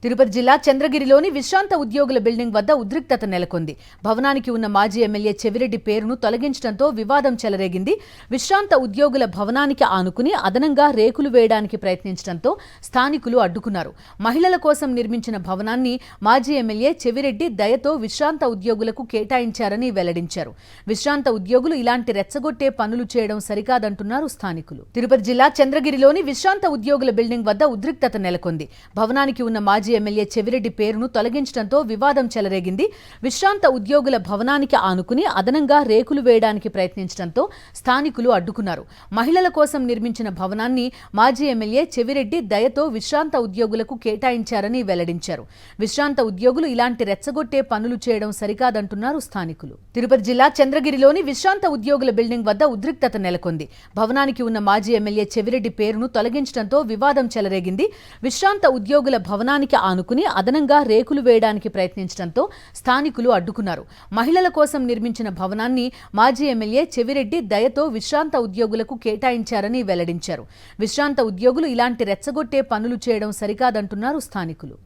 తిరుపతి జిల్లా చంద్రగిరిలోని విశ్రాంత ఉద్యోగుల బిల్డింగ్ వద్ద ఉద్రిక్తత నెలకొంది. భవనానికి ఉన్న మాజీ ఎమ్మెల్యే చెవిరెడ్డి పేరును తొలగించడంతో వివాదం చెలరేగింది. విశ్రాంత ఉద్యోగుల భవనానికి ఆనుకుని అదనంగా రేకులు వేయడానికి ప్రయత్నించడంతో స్థానికులు అడ్డుకున్నారు. మహిళల కోసం నిర్మించిన భవనాన్ని మాజీ ఎమ్మెల్యే చెవిరెడ్డి దయతో విశ్రాంత ఉద్యోగులకు కేటాయించారని వెల్లడించారు. విశ్రాంత ఉద్యోగులు ఇలాంటి రెచ్చగొట్టే పనులు చేయడం సరికాదంటున్నారు స్థానికులు. తిరుపతి జిల్లా చంద్రగిరిలోని విశ్రాంత ఉద్యోగుల బిల్డింగ్ వద్ద ఉద్రిక్తత నెలకొంది. భవనానికి ఉన్న మాజీ ఎమ్మెల్యే చెవిరెడ్డి పేరును తొలగించడంతో వివాదం చెలరేగింది. విశ్రాంత ఉద్యోగుల భవనానికి ఆనుకుని అదనంగా రేకులు వేయడానికి ప్రయత్నించడంతో స్థానికులు అడ్డుకున్నారు. మహిళల కోసం నిర్మించిన భవనాన్ని మాజీ ఎమ్మెల్యే చెవిరెడ్డి దయతో విశ్రాంత ఉద్యోగులకు కేటాయించారని వెల్లడించారు. విశ్రాంత ఉద్యోగులు ఇలాంటి రెచ్చగొట్టే పనులు చేయడం సరికాదంటున్నారు స్థానికులు. తిరుపతి జిల్లా చంద్రగిరిలోని విశ్రాంత ఉద్యోగుల బిల్డింగ్ వద్ద ఉద్రిక్తత నెలకొంది. భవనానికి ఉన్న మాజీ ఎమ్మెల్యే చెవిరెడ్డి పేరును తొలగించడంతో వివాదం చెలరేగింది. విశ్రాంత ఉద్యోగుల భవనానికి ఆనుకుని అదనంగా రేకులు వేయడానికి ప్రయత్నించడంతో స్థానికులు అడ్డుకున్నారు. మహిళల కోసం నిర్మించిన భవనాన్ని మాజీ ఎమ్మెల్యే చెవిరెడ్డి దయతో విశ్రాంత ఉద్యోగులకు కేటాయించారని వెల్లడించారు. విశ్రాంత ఉద్యోగులు ఇలాంటి రెచ్చగొట్టే పనులు చేయడం సరికాదంటున్నారు స్థానికులు.